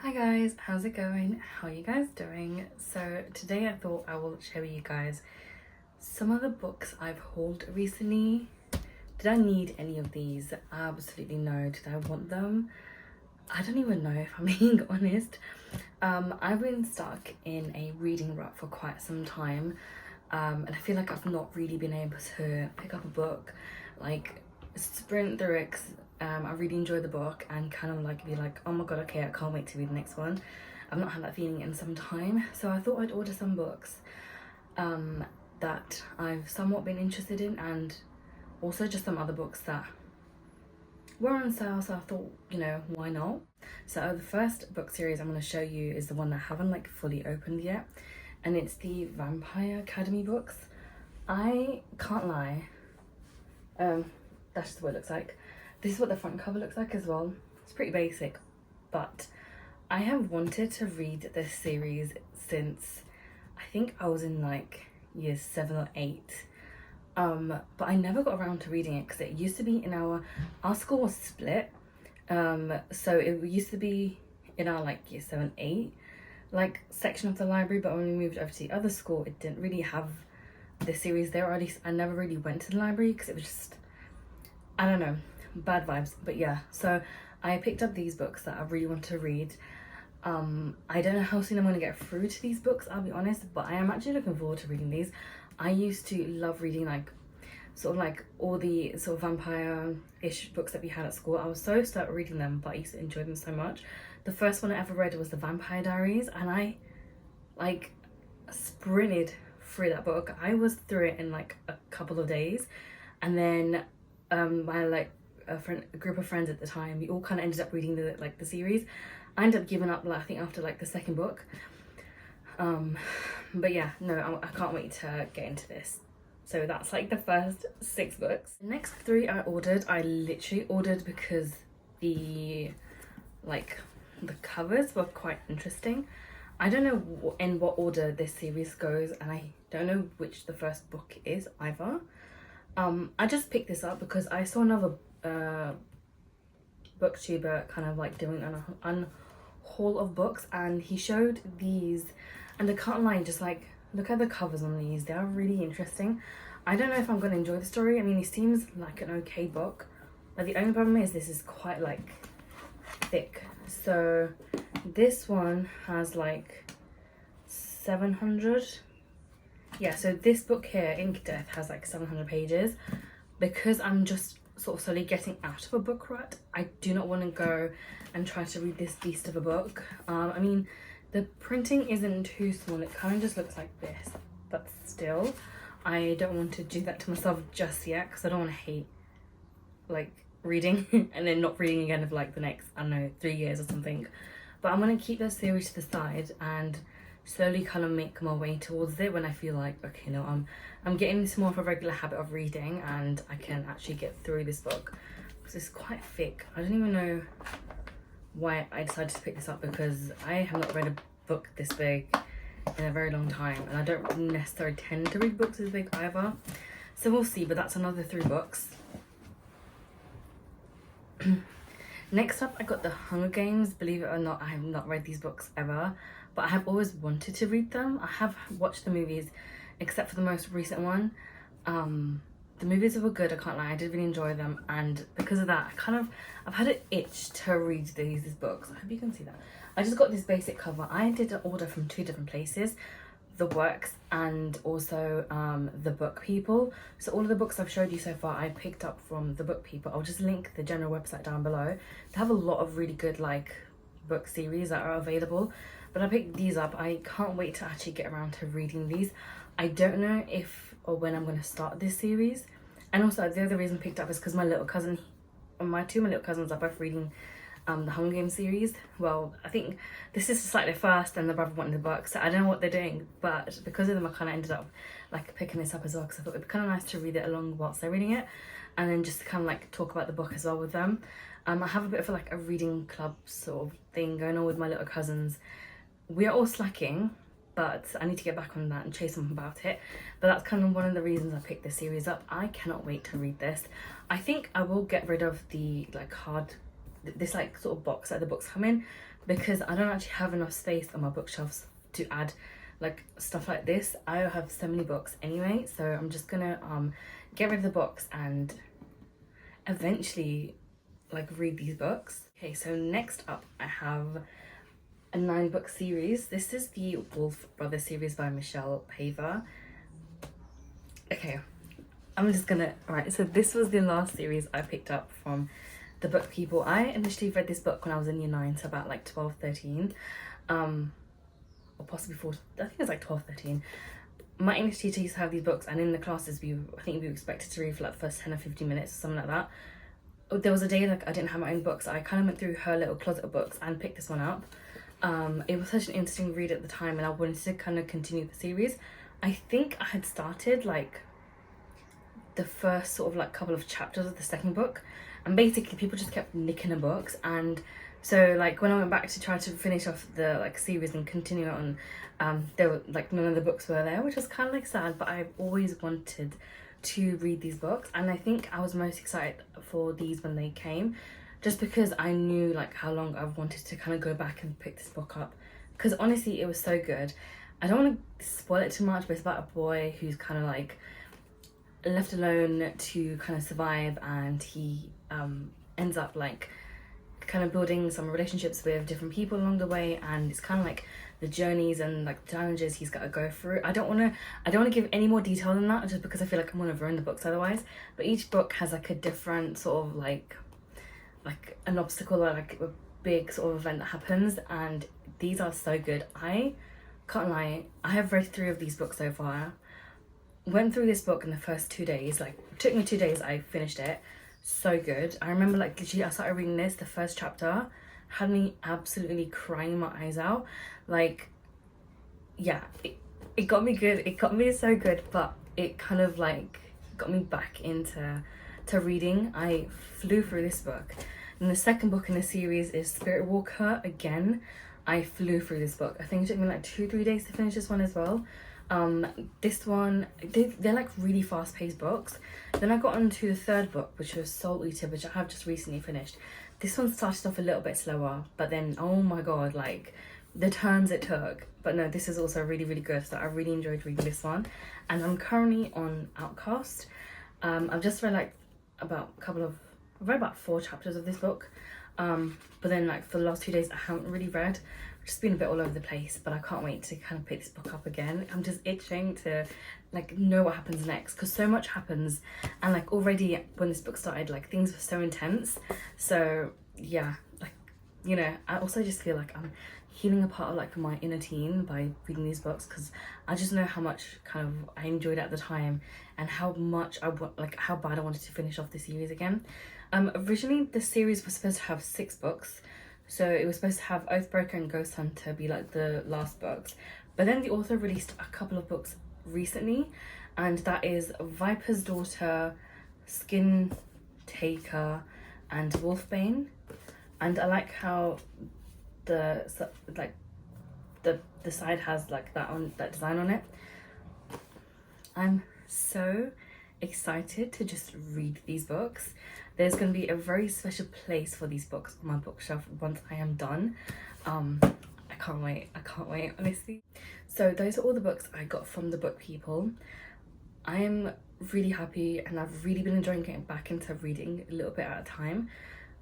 Hi guys, how's it going? How are you guys doing? So today I thought I will show you guys some of the books I've hauled recently. Did I need any of these? Absolutely no. Did I want them? I don't even know, if I'm being honest. I've been stuck in a reading rut for quite some time, and I feel like I've not really been able to pick up a book, like sprint through it. I really enjoy the book and kind of like be like, oh my god, okay, I can't wait to read the next one. I've not had that feeling in some time, so I thought I'd order some books that I've somewhat been interested in, and also just some other books that were on sale, so I thought, you know, why not? So the first book series I'm going to show you is the one that I haven't like fully opened yet, and it's the Vampire Academy books. I can't lie, that's just what it looks like. This is what the front cover looks like as well. It's pretty basic, but I have wanted to read this series since I think I was in like year 7 or 8. But I never got around to reading it because it used to be in our school was split. So it used to be in our like year 7, 8 like section of the library, but when we moved over to the other school, it didn't really have this series there, or at least I never really went to the library because it was just, I don't know, bad vibes. But yeah, so I picked up these books that I really want to read. I don't know how soon I'm going to get through to these books, I'll be honest, but I am actually looking forward to reading these. I used to love reading like sort of like all the sort of vampire-ish books that we had at school. I was so stuck reading them, but I used to enjoy them so much. The first one I ever read was the Vampire Diaries, and I like sprinted through that book. I was through it in like a couple of days, and then my like a group of friends at the time, we all kind of ended up reading the series. I ended up giving up, like, I think after like the second book. But yeah, no, I can't wait to get into this. So that's like the first 6 books. The next 3 I literally ordered because the covers were quite interesting. I don't know in what order this series goes, and I don't know which the first book is either. I just picked this up because I saw another booktuber kind of like doing an haul of books, and he showed these, and I can't lie, just like look at the covers on these, they are really interesting. I don't know if I'm going to enjoy the story. I mean, it seems like an okay book, but the only problem is this is quite like thick. So this one has like 700. Yeah, so this book here, Ink Death, has like 700 pages. Because I'm just sort of slowly getting out of a book rut, I do not want to go and try to read this beast of a book. I mean, the printing isn't too small, it kind of just looks like this, but still, I don't want to do that to myself just yet because I don't want to hate like reading and then not reading again for like the next, I don't know, 3 years or something. But I'm going to keep this series to the side and slowly kind of make my way towards it when I feel like, okay, no, I'm getting into more of a regular habit of reading and I can actually get through this book because it's quite thick. I don't even know why I decided to pick this up because I have not read a book this big in a very long time, and I don't necessarily tend to read books this big either, so we'll see. But that's another 3 books. Next up, I got the Hunger Games. Believe it or not, I have not read these books ever, but I have always wanted to read them. I have watched the movies, except for the most recent one. The movies were good, I can't lie, I did really enjoy them, and because of that, I've had an itch to read these books. I hope you can see that. I just got this basic cover. I did an order from 2 different places, the Works and also the Book People. So all of the books I've showed you so far, I picked up from the Book People. I'll just link the general website down below. They have a lot of really good like book series that are available, but I picked these up. I can't wait to actually get around to reading these. I don't know if or when I'm going to start this series. And also the other reason I picked up is because my little cousin, my 2 little cousins are both reading the Hunger Games series. Well, I think this is slightly first and the brother wanted the book, so I don't know what they're doing, but because of them I kind of ended up like picking this up as well because I thought it'd be kind of nice to read it along whilst they're reading it, and then just kind of like talk about the book as well with them. I have a bit of like a reading club sort of thing going on with my little cousins. We are all slacking, but I need to get back on that and chase them about it. But that's kind of one of the reasons I picked this series up. I cannot wait to read this. I think I will get rid of the like this like sort of box that the books come in, because I don't actually have enough space on my bookshelves to add like stuff like this. I have so many books anyway, so I'm just gonna get rid of the books and eventually like read these books. Okay, so next up I have a 9-book series. This is the Wolf Brothers series by Michelle Paver. Okay, I'm just gonna, right, so this was the last series I picked up from the book people. I initially read this book when I was in year 9, so about like 12, 13. Or possibly 14, I think it was like 12, 13. My English teacher used to have these books, and in the classes I think we were expected to read for like the first 10 or 15 minutes or something like that. There was a day like I didn't have my own books, so I kind of went through her little closet of books and picked this one up. It was such an interesting read at the time, and I wanted to kind of continue the series. I think I had started like the first sort of like couple of chapters of the second book, and basically people just kept nicking the books, and so like when I went back to try to finish off the like series and continue it on, there were like none of the books were there, which was kind of like sad, but I've always wanted to read these books, and I think I was most excited for these when they came, just because I knew like how long I've wanted to kind of go back and pick this book up, because honestly it was so good. I don't want to spoil it too much, but it's about a boy who's kind of like left alone to kind of survive, and he ends up like kind of building some relationships with different people along the way, and it's kind of like the journeys and like the challenges he's got to go through. I don't want to give any more detail than that, just because I feel like I'm going to ruin the books otherwise. But each book has like a different sort of like an obstacle or like a big sort of event that happens, and these are so good. I can't lie, I have read 3 of these books so far. Went through this book in the first 2 days, like it took me 2 days, I finished it. So good. I remember like literally I started reading this, the first chapter had me absolutely crying my eyes out. Like, yeah, it got me good, it got me so good, but it kind of like got me back into reading. I flew through this book. And the second book in the series is Spirit Walker. Again, I flew through this book. I think it took me like 2-3 days to finish this one as well. This one, they're like really fast-paced books. Then I got onto the third book, which was Soul Eater, which I have just recently finished. This one started off a little bit slower, but then oh my god, like the turns it took. But no, this is also really, really good, so I really enjoyed reading this one. And I'm currently on Outcast. I've just read like I've read about 4 chapters of this book, but then like for the last 2 days I haven't really read. I've just been a bit all over the place, but I can't wait to kind of pick this book up again. I'm just itching to like know what happens next, because so much happens, and like already when this book started, like things were so intense. So yeah, like, you know, I also just feel like I'm healing a part of like my inner teen by reading these books, because I just know how much kind of I enjoyed it at the time, and how much I want, like how bad I wanted to finish off the series again. Originally the series was supposed to have 6 books, so it was supposed to have Oathbreaker and Ghost Hunter be like the last books, but then the author released a couple of books recently, and that is Viper's Daughter, Skin Taker, and Wolfbane. And I like how the side has like that design on it. I'm so excited to just read these books. There's going to be a very special place for these books on my bookshelf once I am done. I can't wait, honestly. So those are all the books I got from the book people. I am really happy, and I've really been enjoying getting back into reading a little bit at a time.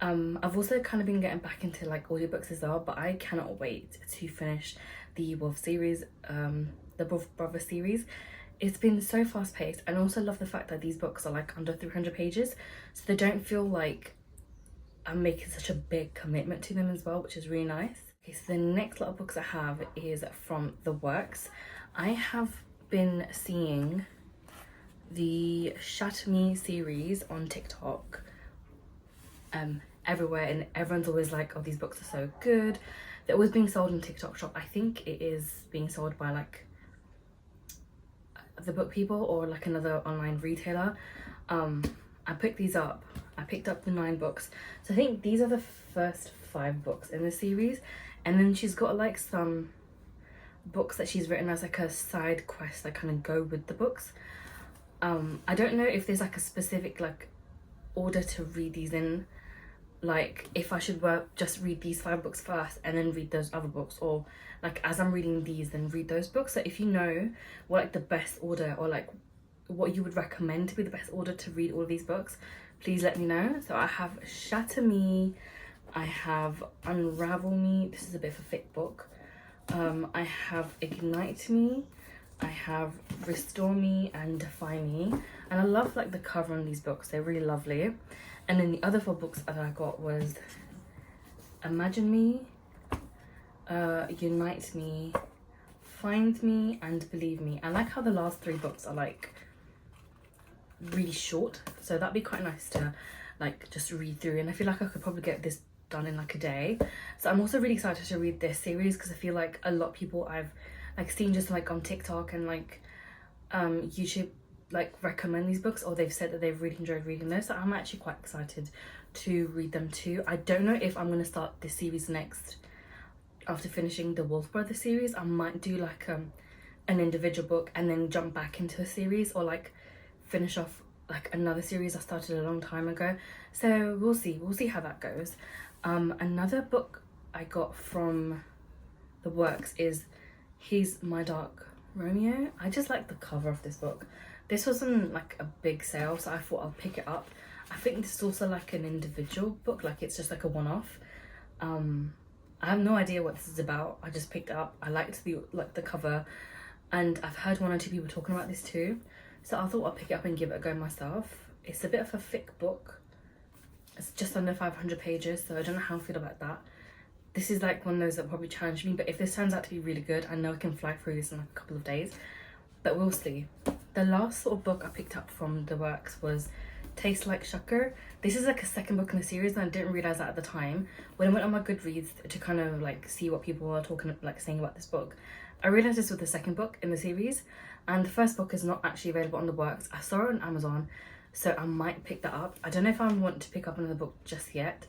I've also kind of been getting back into like audiobooks as well, but I cannot wait to finish the Wolf series, the Wolf Brother series. It's been so fast paced, and I also love the fact that these books are like under 300 pages, so they don't feel like I'm making such a big commitment to them as well, which is really nice. Okay, so the next lot of books I have is from the Works. I have been seeing the Shatter Me series on TikTok everywhere, and everyone's always like, oh, these books are so good. They're always being sold in TikTok shop. I think it is being sold by like the book people or like another online retailer. I picked these up. I picked up the 9 books. So I think these are the first 5 books in the series, and then she's got like some books that she's written as like a side quest that kind of go with the books. I don't know if there's like a specific like order to read these in, like if I should just read these 5 books first and then read those other books, or like as I'm reading these then read those books. So if you know what like the best order, or like what you would recommend to be the best order to read all of these books, please let me know. So I have Shatter Me, I have Unravel Me, this is a bit of a thick book. I have Ignite Me, I have Restore Me, and Defy Me. And I love like the cover on these books, they're really lovely. And then the other 4 books that I got was Imagine Me, Unite Me, Find Me, and Believe Me. I like how the last 3 books are like really short, so that'd be quite nice to like just read through, and I feel like I could probably get this done in like a day. So I'm also really excited to read this series because I feel like a lot of people I've like seen just like on TikTok and like YouTube like recommend these books, or they've said that they've really enjoyed reading this. So I'm actually quite excited to read them too. I don't know if I'm going to start this series next after finishing the Wolf Brothers series. I might do like an individual book and then jump back into a series, or like finish off like another series I started a long time ago. So we'll see how that goes. Another book I got from the Works is He's My Dark Romeo. I just like the cover of this book. This wasn't like a big sale, so I thought I'll pick it up. I think this is also like an individual book, like it's just like a one-off. I have no idea what this is about. I just picked it up. I liked the cover, and I've heard 1 or 2 people talking about this too. So I thought I'll pick it up and give it a go myself. It's a bit of a thick book. It's just under 500 pages, so I don't know how I feel about that. This is like one of those that probably challenged me, but if this turns out to be really good, I know I can fly through this in like a couple of days, but we'll see. The last sort of book I picked up from the Works was Taste Like Sugar. This is like a 2nd book in the series, and I didn't realize that at the time. When I went on my Goodreads to kind of like see what people were talking, like saying about this book, I realized this was the 2nd book in the series, and the 1st book is not actually available on the Works. I saw it on Amazon, so I might pick that up. I don't know if I want to pick up another book just yet,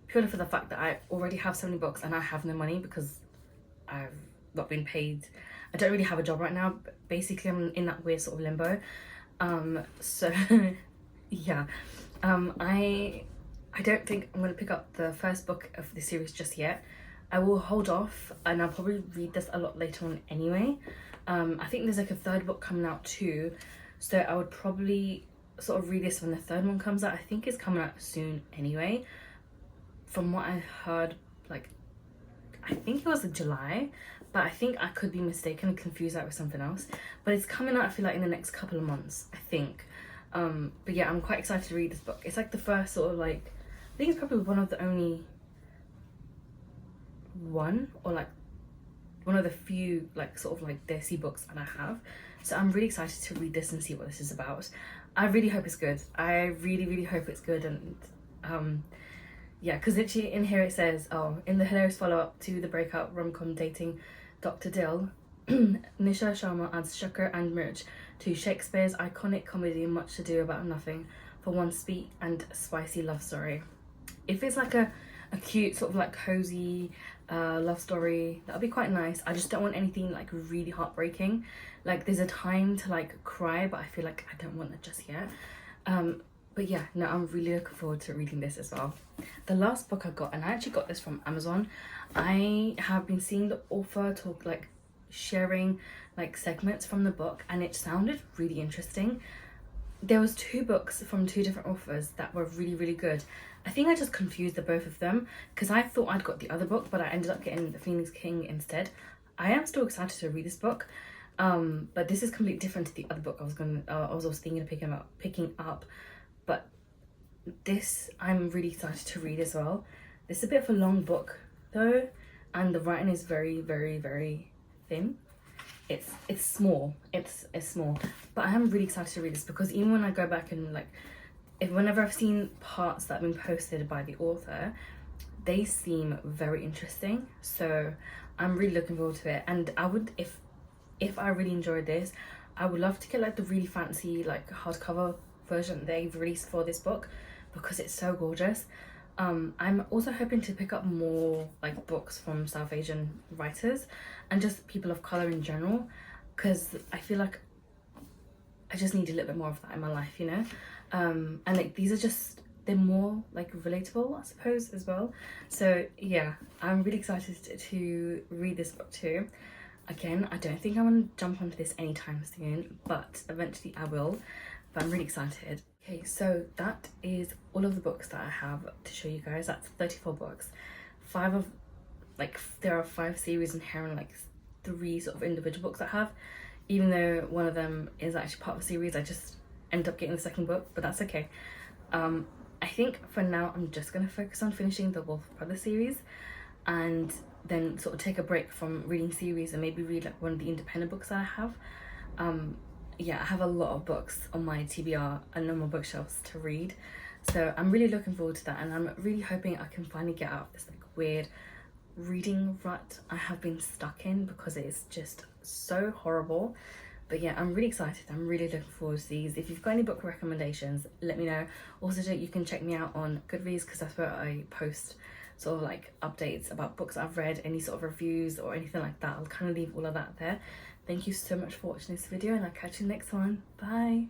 purely for the fact that I already have so many books and I have no money because I've not been paid. I don't really have a job right now. Basically, I'm in that weird sort of limbo. So yeah, I don't think I'm going to pick up the 1st book of the series just yet. I will hold off, and I'll probably read this a lot later on anyway. I think there's like a 3rd book coming out too, so I would probably sort of read this when the 3rd one comes out. I think it's coming out soon anyway. From what I heard, like I think it was in July, but I think I could be mistaken and confuse that with something else. But it's coming out, I feel like, in the next couple of months, I think. But yeah, I'm quite excited to read this book. It's like the first sort of like, I think it's probably one of the only one, or like one of the few like sort of like Desi books that I have. So I'm really excited to read this and see what this is about. I really hope it's good. I really hope it's good. And yeah, because literally in here it says, oh, in the hilarious follow-up to the breakout rom-com dating Dr. Dill, Nisha Sharma adds Shakar and Mirch to Shakespeare's iconic comedy Much Ado About Nothing for one sweet and spicy love story. If it's like a cute sort of like cozy love story, that would be quite nice. I just don't want anything like really heartbreaking. Like there's a time to like cry, but I feel like I don't want that just yet. But yeah, no, I'm really looking forward to reading this as well. The last book I got, and I actually got this from Amazon, I have been seeing the author talk, like sharing like segments from the book, and it sounded really interesting. There was 2 books from 2 different authors that were really good. I think I just confused the both of them because I thought I'd got the other book, but I ended up getting The Phoenix King instead. I am still excited to read this book, but this is completely different to the other book I was also thinking of picking up. But this I'm really excited to read as well. This is a bit of a long book though, and the writing is very thin. It's small. It's small, but I am really excited to read this because even when I go back and like, whenever I've seen parts that have been posted by the author, they seem very interesting. So I'm really looking forward to it. And I would, if I really enjoyed this, I would love to get like the really fancy like hardcover version they've released for this book because it's so gorgeous. I'm also hoping to pick up more like books from South Asian writers and just people of color in general, because I feel like I just need a little bit more of that in my life, you know. And like these are just they're more like relatable, I suppose, as well. So yeah, I'm really excited to read this book too. Again, I don't think I'm gonna jump onto this anytime soon, but eventually I will. But I'm really excited. Okay, so that is all of the books that I have to show you guys. That's 34 books. There are 5 series in here and like 3 sort of individual books I have. Even though one of them is actually part of a series, I just end up getting the second book, but that's okay. I think for now I'm just gonna focus on finishing the Wolf Brothers series, and then sort of take a break from reading series and maybe read like one of the independent books that I have. Yeah, I have a lot of books on my TBR and on my bookshelves to read, so I'm really looking forward to that, and I'm really hoping I can finally get out of this like weird reading rut I have been stuck in, because it's just so horrible. But yeah, I'm really excited. I'm really looking forward to these. If you've got any book recommendations, let me know. Also, you can check me out on Goodreads, because that's where I post sort of like updates about books I've read, any sort of reviews or anything like that. I'll kind of leave all of that there. Thank you so much for watching this video, and I'll catch you next one. Bye.